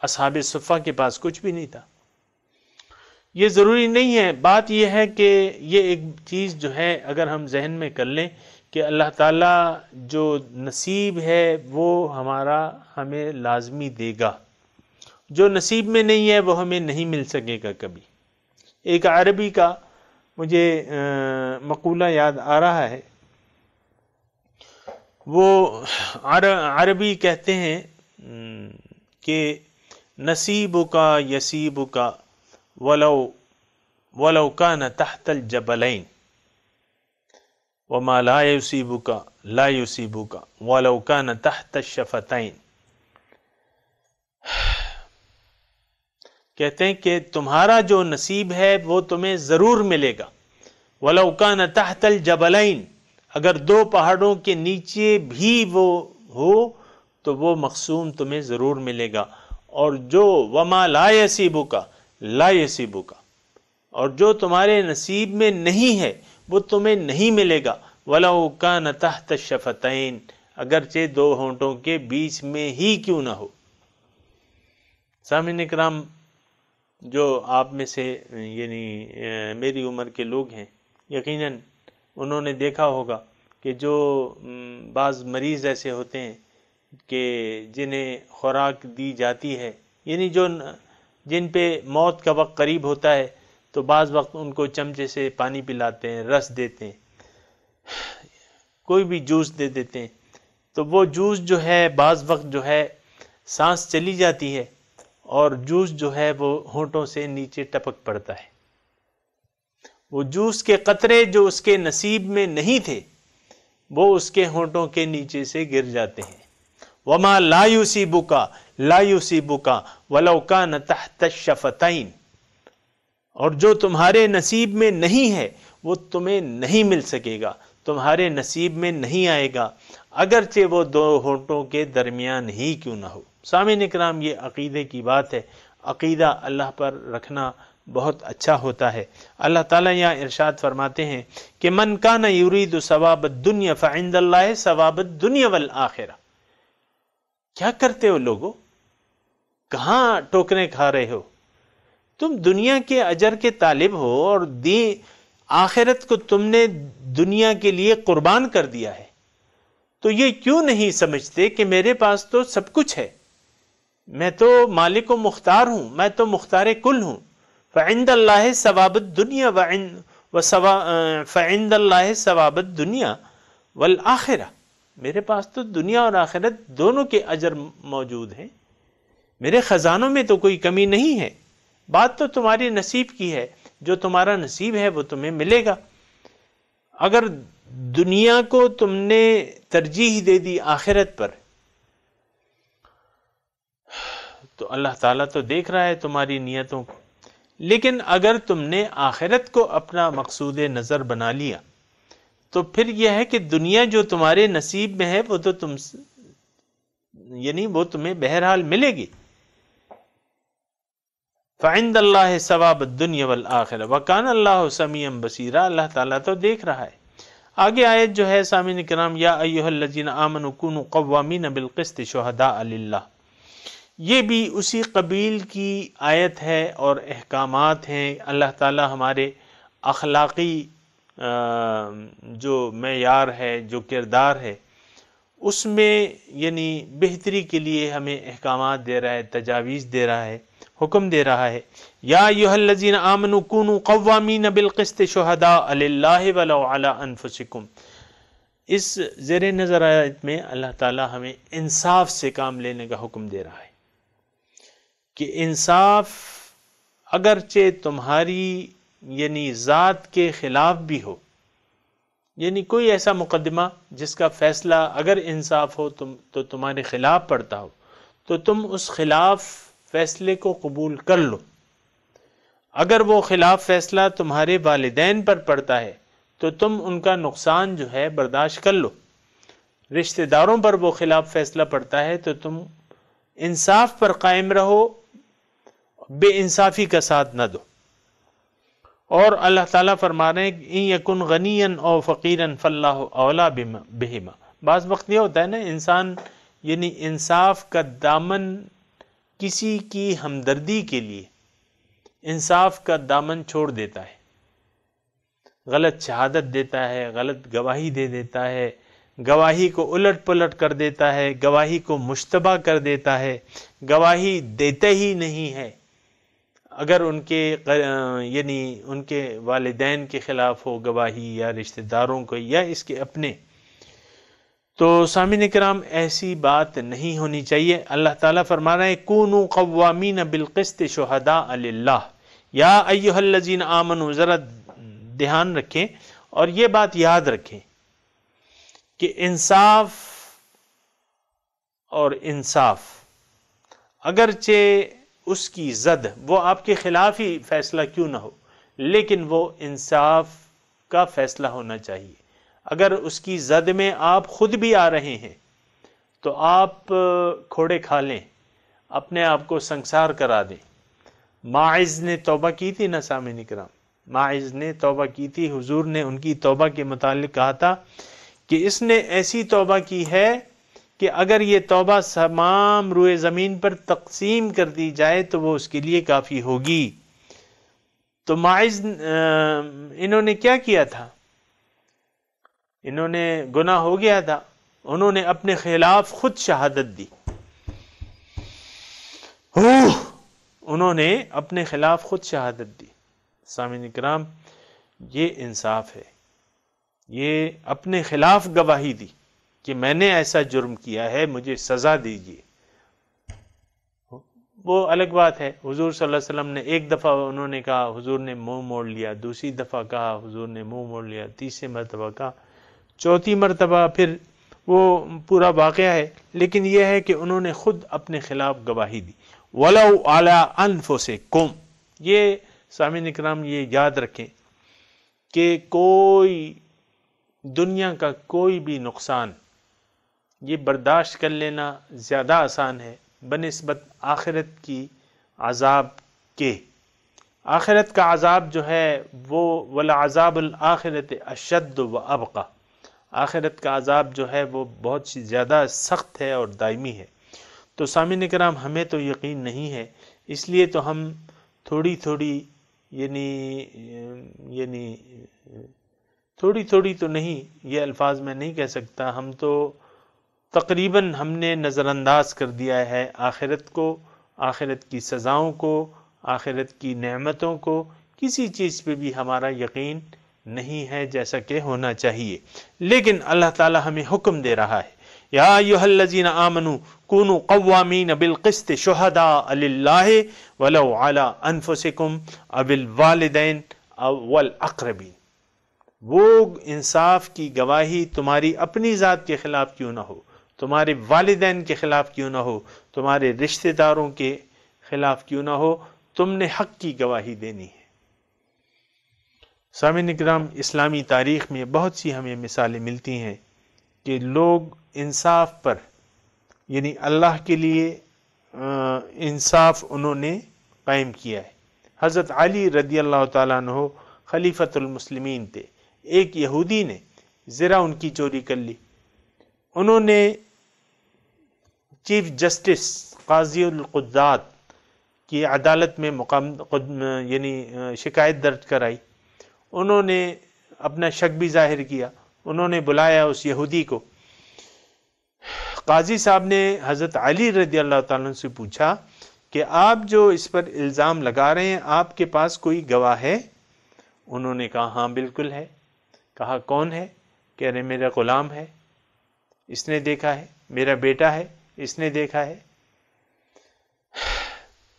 اصحاب صفہ کے پاس کچھ بھی نہیں تھا. یہ ضروری نہیں ہے. بات یہ ہے کہ یہ ایک چیز جو ہے اگر ہم ذہن میں کر لیں کہ اللہ تعالیٰ جو نصیب ہے وہ ہمیں لازمی دے گا، جو نصیب میں نہیں ہے وہ ہمیں نہیں مل سکے گا کبھی. ایک عربی کا مجھے مقولہ یاد آ رہا ہے. وہ عربی کہتے ہیں کہ نصیبک یصیبک ولو کان تحت الجبلین وما لا یصیبک لا یصیبک ولو کان تحت الشفتین. کہتے ہیں کہ تمہارا جو نصیب ہے وہ تمہیں ضرور ملے گا. وَلَوْ كَانَ تَحْتَ الْجَبَلَيْنِ، اگر دو پہاڑوں کے نیچے بھی وہ ہو تو وہ مقسوم تمہیں ضرور ملے گا. اور جو وَمَا لَا يَصِيبُكَ لَا يَصِيبُكَ، اور جو تمہارے نصیب میں نہیں ہے وہ تمہیں نہیں ملے گا. وَلَوْ كَانَ تَحْتَ الشَّفَتَيْنِ، اگرچہ دو ہونٹوں کے بیچ میں ہی کیوں نہ ہو. سامعین اکرام، جو آپ میں سے یعنی میری عمر کے لوگ ہیں یقیناً انہوں نے دیکھا ہوگا کہ جو بعض مریض ایسے ہوتے ہیں کہ جنہیں خوراک دی جاتی ہے، یعنی جن پہ موت کا وقت قریب ہوتا ہے، تو بعض وقت ان کو چمچے سے پانی پلاتے ہیں، رس دیتے ہیں، کوئی بھی جوس دے دیتے ہیں. تو وہ جوس جو ہے بعض وقت جو ہے سانس چلی جاتی ہے اور جوس جو ہے وہ ہونٹوں سے نیچے ٹپک پڑتا ہے. وہ جوس کے قطرے جو اس کے نصیب میں نہیں تھے وہ اس کے ہونٹوں کے نیچے سے گر جاتے ہیں. وَمَا لَا يُصِيبُكَ لَا يُصِيبُكَ وَلَوْ كَانَ تَحْتَ الشَّفَتَيْنِ، اور جو تمہارے نصیب میں نہیں ہے وہ تمہیں نہیں مل سکے گا. تمہارے نصیب میں نہیں آئے گا، اگرچہ وہ دو ہونٹوں کے درمیان ہی کیوں نہ ہو۔ سامعین اکرام، یہ عقیدے کی بات ہے۔ عقیدہ اللہ پر رکھنا بہت اچھا ہوتا ہے۔ اللہ تعالیٰ یہاں ارشاد فرماتے ہیں کہ من کان یرید ثواب الدنیا فعند اللہ ثواب الدنیا والآخرہ۔ کیا کرتے ہو لوگو؟ کہاں ٹوکریں کھا رہے ہو؟ تم دنیا کے اجر کے طالب ہو اور آخرت کو تم نے دنیا کے لیے قربان کر دیا ہے، تو یہ کیوں نہیں سمجھتے کہ میرے پاس تو سب کچھ ہے، میں تو مالک و مختار ہوں، میں تو مختار کل ہوں۔ فعند اللہ ثواب الدنیا فعند اللہ ثواب الدنیا والآخرہ، میرے پاس تو دنیا اور آخرت دونوں کے اجر موجود ہیں، میرے خزانوں میں تو کوئی کمی نہیں ہے۔ بات تو تمہاری نصیب کی ہے، جو تمہارا نصیب ہے وہ تمہیں ملے گا۔ اگر دنیا کو تم نے ترجیح دے دی آخرت پر، تو اللہ تعالیٰ تو دیکھ رہا ہے تمہاری نیتوں کو، لیکن اگر تم نے آخرت کو اپنا مقصود نظر بنا لیا تو پھر یہ ہے کہ دنیا جو تمہارے نصیب میں ہے وہ تو وہ تمہیں بہرحال ملے گی۔ فعند اللہ ثواب الدنیا والآخرہ وکان اللہ سمیعا بصیرا، اللہ تعالیٰ تو دیکھ رہا ہے۔ آگے آیت جو ہے سامعین کرام، یا ایھا الذین آمنوا کونوا قوامین بالقسط شہداء للہ، یہ بھی اسی قبیل کی آیت ہے اور احکامات ہیں۔ اللہ تعالیٰ ہمارے اخلاقی جو معیار ہے، جو کردار ہے، اس میں بہتری کے لیے ہمیں احکامات دے رہا ہے، تجاویز دے رہا ہے، حکم دے رہا ہے۔ یا ایھا الذین آمنوا کونوا قوامین بالقسط شہداء للہ ولو علی انفسکم، اس زیر نظر آیت میں اللہ تعالیٰ ہمیں انصاف سے کام لینے کا حکم دے رہا ہے کہ انصاف اگرچہ تمہاری ذات کے خلاف بھی ہو، کوئی ایسا مقدمہ جس کا فیصلہ اگر انصاف ہو تو تمہارے خلاف پڑتا ہو، تو تم اس خلاف فیصلے کو قبول کر لو۔ اگر وہ خلاف فیصلہ تمہارے والدین پر پڑتا ہے تو تم ان کا نقصان جو ہے برداشت کر لو۔ رشتہ داروں پر وہ خلاف فیصلہ پڑتا ہے تو تم انصاف پر قائم رہو، بے انصافی کا ساتھ نہ دو۔ اور اللہ تعالیٰ فرما رہے ہیں ان یکن غنیا او فقیرا فاللہ اولیٰ بہما۔ بعض وقت یہ ہوتا ہے نا، انسان انصاف کا دامن کسی کی ہمدردی کے لیے انصاف کا دامن چھوڑ دیتا ہے، غلط شہادت دیتا ہے، غلط گواہی دے دیتا ہے، گواہی کو الٹ پلٹ کر دیتا ہے، گواہی کو مشتبہ کر دیتا ہے، گواہی دیتا ہی نہیں ہے اگر ان کے والدین کے خلاف ہو گواہی، یا رشتہ داروں کو، یا اس کے اپنے۔ تو سامعین کرام، ایسی بات نہیں ہونی چاہیے۔ اللہ تعالیٰ فرما رہے ہیں کونوا قوامین بالقسط شہداء للہ۔ یا ایھا الذین آمنوا، ذرا دھیان رکھیں اور یہ بات یاد رکھیں کہ انصاف اگرچہ اس کی زد وہ آپ کے خلاف ہی فیصلہ کیوں نہ ہو، لیکن وہ انصاف کا فیصلہ ہونا چاہیے۔ اگر اس کی زد میں آپ خود بھی آ رہے ہیں تو آپ کھوڑے کھا لیں، اپنے آپ کو سنگسار کرا دیں۔ ماعز نے توبہ کی تھی نا سامعین کرام، ماعز نے توبہ کی تھی، حضور نے ان کی توبہ کے متعلق کہا تھا کہ اس نے ایسی توبہ کی ہے کہ اگر یہ توبہ تمام روئے زمین پر تقسیم کر دی جائے تو وہ اس کے لیے کافی ہوگی۔ تو ماعز انہوں نے کیا کیا تھا؟ انہوں نے گناہ ہو گیا تھا، انہوں نے اپنے خلاف خود شہادت دی، انہوں نے اپنے خلاف خود شہادت دی۔ سامعین کرام، یہ انصاف ہے، یہ اپنے خلاف گواہی دی کہ میں نے ایسا جرم کیا ہے، مجھے سزا دیجیے۔ وہ الگ بات ہے، حضور صلی اللہ علیہ وسلم نے ایک دفعہ انہوں نے کہا، حضور نے منہ موڑ لیا، دوسری دفعہ کہا، حضور نے منہ موڑ لیا، تیسری مرتبہ کہا، چوتھی مرتبہ پھر وہ پورا واقعہ ہے، لیکن یہ ہے کہ انہوں نے خود اپنے خلاف گواہی دی۔ وَلَوْ عَلَىٰ أَنفُسِكُمْ، یہ سامعین اکرام یہ یاد رکھیں کہ کوئی دنیا کا کوئی بھی نقصان یہ برداشت کر لینا زیادہ آسان ہے بنسبت آخرت کی عذاب کے۔ آخرت کا عذاب جو ہے وہ وَلَعَذَابُ الْآخِرَةِ أَشَدُّ وَأَبْقَى، آخرت کا عذاب جو ہے وہ بہت زیادہ سخت ہے اور دائمی ہے۔ تو سامعین کرام، ہمیں تو یقین نہیں ہے، اس لیے تو ہم تھوڑی تھوڑی تو نہیں، یہ الفاظ میں نہیں کہہ سکتا، ہم تو تقریباً ہم نے نظر انداز کر دیا ہے آخرت کو، آخرت کی سزاؤں کو، آخرت کی نعمتوں کو، کسی چیز پہ بھی ہمارا یقین نہیں ہے جیسا کہ ہونا چاہیے۔ لیکن اللہ تعالی ہمیں حکم دے رہا ہے، یا ایھا الذین آمنوا کونوا قوامین بالقسط شہداء للہ ولو علی انفسکم او الوالدین والاقربین۔ وہ انصاف کی گواہی تمہاری اپنی ذات کے خلاف کیوں نہ ہو، تمہارے والدین کے خلاف کیوں نہ ہو، تمہارے رشتہ داروں کے خلاف کیوں نہ ہو، تم نے حق کی گواہی دینی ہے۔ سامعین کرام، اسلامی تاریخ میں بہت سی ہمیں مثالیں ملتی ہیں کہ لوگ انصاف پر، یعنی اللہ کے لیے انصاف انہوں نے قائم کیا ہے۔ حضرت علی رضی اللہ تعالیٰ عنہ خلیفۃ المسلمین تھے، ایک یہودی نے زرہ ان کی چوری کر لی، انہوں نے چیف جسٹس قاضی القضات کی عدالت میں شکایت درج کرائی، انہوں نے اپنا شک بھی ظاہر کیا، انہوں نے بلایا اس یہودی کو، قاضی صاحب نے حضرت علی رضی اللہ تعالیٰ عنہ سے پوچھا کہ آپ جو اس پر الزام لگا رہے ہیں آپ کے پاس کوئی گواہ ہے؟ انہوں نے کہا ہاں بالکل ہے۔ کہا کون ہے؟ کہہ رہے میرا غلام ہے، اس نے دیکھا ہے، میرا بیٹا ہے، اس نے دیکھا ہے۔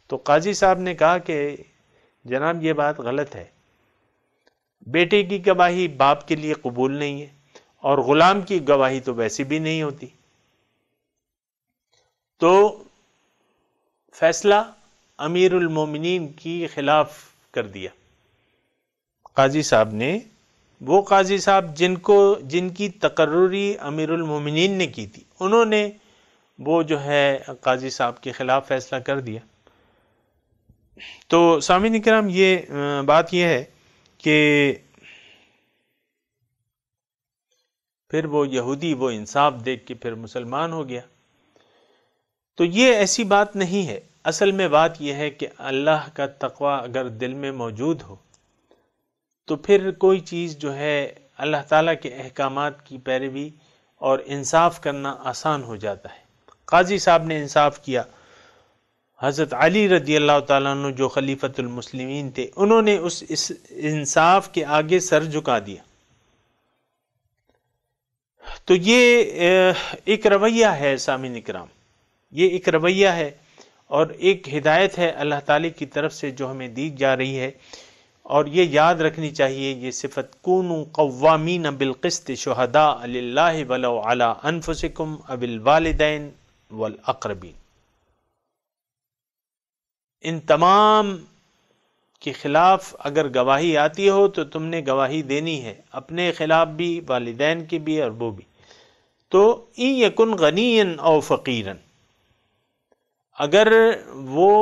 تو قاضی صاحب نے کہا کہ جناب یہ بات غلط ہے، بیٹے کی گواہی باپ کے لیے قبول نہیں ہے اور غلام کی گواہی تو ویسے بھی نہیں ہوتی۔ تو فیصلہ امیر المومنین کی خلاف کر دیا قاضی صاحب نے، وہ قاضی صاحب جن کی تقرری امیر المومنین نے کی تھی، انہوں نے وہ جو ہے قاضی صاحب کے خلاف فیصلہ کر دیا۔ تو سامعین کرام، یہ بات یہ ہے کہ پھر وہ یہودی وہ انصاف دیکھ کے پھر مسلمان ہو گیا۔ تو یہ ایسی بات نہیں ہے، اصل میں بات یہ ہے کہ اللہ کا تقوی اگر دل میں موجود ہو تو پھر کوئی چیز جو ہے اللہ تعالیٰ کے احکامات کی پیروی اور انصاف کرنا آسان ہو جاتا ہے۔ قاضی صاحب نے انصاف کیا، حضرت علی رضی اللہ تعالیٰ عنہ جو خلیفۃ المسلمین تھے، انہوں نے اس انصاف کے آگے سر جھکا دیا۔ تو یہ ایک رویہ ہے سامعین کرام، یہ ایک رویہ ہے اور ایک ہدایت ہے اللہ تعالی کی طرف سے جو ہمیں دی جا رہی ہے، اور یہ یاد رکھنی چاہیے یہ صفت، کونوا قوامین بالقسط شہداء للہ ولو علی انفسکم او الوالدین والاقربین۔ ان تمام کے خلاف اگر گواہی آتی ہو تو تم نے گواہی دینی ہے، اپنے خلاف بھی، والدین کے بھی اور وہ بھی۔ تو ان یکن غنیا او فقیرا، اگر وہ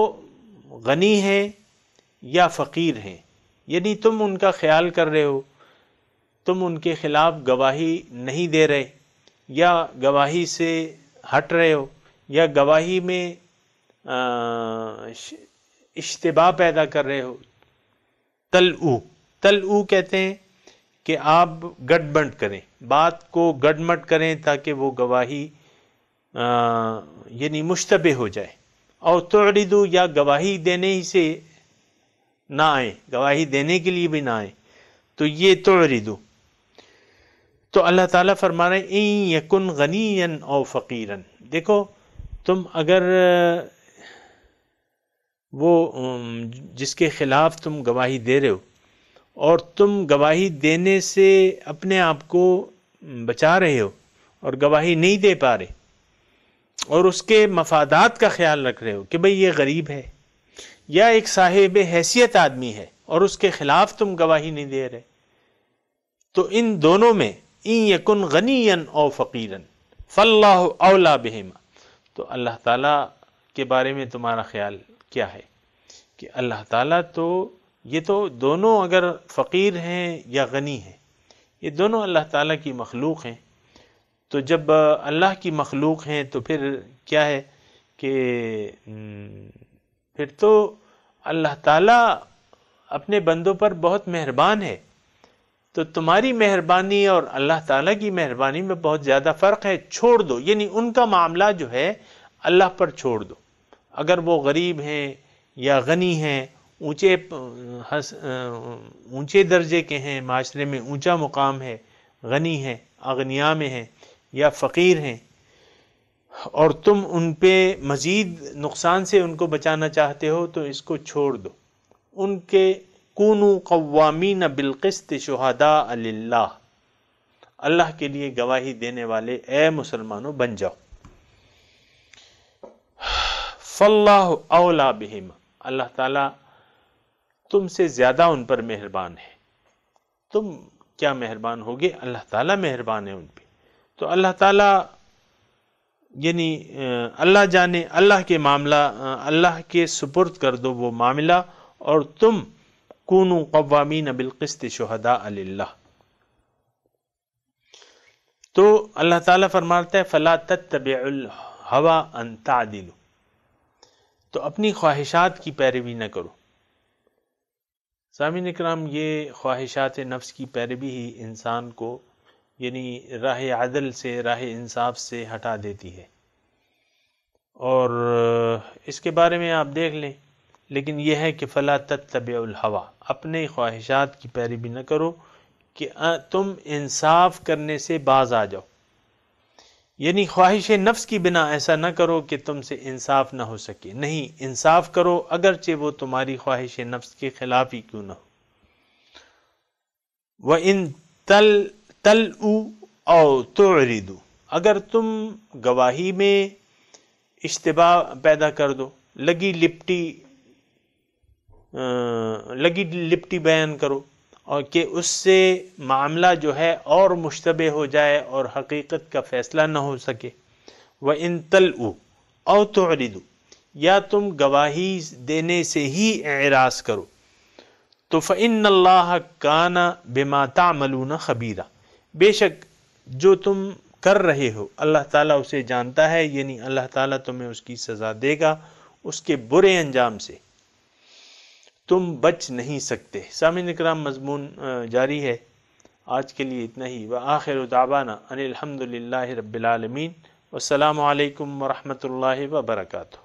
غنی ہے یا فقیر ہیں، یعنی تم ان کا خیال کر رہے ہو، تم ان کے خلاف گواہی نہیں دے رہے، یا گواہی سے ہٹ رہے ہو، یا گواہی میں اشتباہ پیدا کر رہے ہو، تلعو کہتے ہیں کہ آپ گڈ بنڈ کریں، بات کو گڈ مڈ کریں تاکہ وہ گواہی یعنی مشتبہ ہو جائے، اور تعرضو یا گواہی دینے ہی سے نہ آئے، گواہی دینے کے لیے بھی نہ آئے، تو یہ تعرضو۔ تو اللہ تعالیٰ فرما رہے ہیں ان یکن غنیا او فقیرا، دیکھو تم اگر وہ جس کے خلاف تم گواہی دے رہے ہو اور تم گواہی دینے سے اپنے آپ کو بچا رہے ہو اور گواہی نہیں دے پا رہے اور اس کے مفادات کا خیال رکھ رہے ہو کہ بھئی یہ غریب ہے یا ایک صاحب حیثیت آدمی ہے اور اس کے خلاف تم گواہی نہیں دے رہے، تو ان دونوں میں ان یکن غنیا او فقیرا فاللہ اولا بہما. تو اللہ تعالیٰ کے بارے میں تمہارا خیال کیا ہے کہ اللہ تعالیٰ تو یہ تو دونوں اگر فقیر ہیں یا غنی ہیں، یہ دونوں اللہ تعالیٰ کی مخلوق ہیں. تو جب اللہ کی مخلوق ہیں تو پھر کیا ہے کہ پھر تو اللہ تعالیٰ اپنے بندوں پر بہت مہربان ہے. تو تمہاری مہربانی اور اللہ تعالیٰ کی مہربانی میں بہت زیادہ فرق ہے. چھوڑ دو، یعنی ان کا معاملہ جو ہے اللہ پر چھوڑ دو. اگر وہ غریب ہیں یا غنی ہیں، اونچے درجے کے ہیں، معاشرے میں اونچا مقام ہے، غنی ہیں، اغنیاء میں ہیں، یا فقیر ہیں، اور تم ان پہ مزید نقصان سے ان کو بچانا چاہتے ہو تو اس کو چھوڑ دو. ان کے کونوا قوامین بالقسط شہداء للہ، اللہ کے لیے گواہی دینے والے اے مسلمانوں بن جاؤ. فاللہ اولا بہم، اللہ تعالیٰ تم سے زیادہ ان پر مہربان ہے. تم کیا مہربان ہوگے؟ اللہ تعالیٰ مہربان ہے ان پہ. تو اللہ تعالیٰ یعنی اللہ جانے، اللہ کے معاملہ اللہ کے سپرد کر دو وہ معاملہ، اور تم کونوا قوامین بالقسط شہداء للہ. تو اللہ تعالیٰ فرماتا ہے فلا تتبعوا الہوی ان تعدلوا، تو اپنی خواہشات کی پیروی نہ کرو. سامعین اکرام، یہ خواہشات نفس کی پیروی ہی انسان کو یعنی راہ عدل سے، راہ انصاف سے ہٹا دیتی ہے. اور اس کے بارے میں آپ دیکھ لیں. لیکن یہ ہے کہ فلا تتبعوا الہوی، اپنے خواہشات کی پیروی نہ کرو کہ تم انصاف کرنے سے باز آ جاؤ. یعنی خواہش نفس کی بنا ایسا نہ کرو کہ تم سے انصاف نہ ہو سکے. نہیں، انصاف کرو اگرچہ وہ تمہاری خواہش نفس کے خلاف ہی کیوں نہ ہو. وَإِن تَلْؤُوا أَوْ تُعْرِضُوا، اگر تم گواہی میں اشتباہ پیدا کر دو، لگی لپٹی بیان کرو، اور کہ اس سے معاملہ جو ہے اور مشتبہ ہو جائے اور حقیقت کا فیصلہ نہ ہو سکے. وَإِن تَلْؤُوا أَوْ تُعْرِضُوا، یا تم گواہی دینے سے ہی اعراض کرو، تو فَإِنَّ اللَّهَ كَانَ بِمَا تَعْمَلُونَ خَبِيرًا، بے شک جو تم کر رہے ہو اللہ تعالیٰ اسے جانتا ہے. یعنی اللہ تعالیٰ تمہیں اس کی سزا دے گا، اس کے برے انجام سے تم بچ نہیں سکتے. سامعین اکرام، مضمون جاری ہے. آج کے لیے اتنا ہی. وآخر دعوانا ان الحمد للہ رب العالمین. والسلام علیکم ورحمۃ اللہ وبرکاتہ.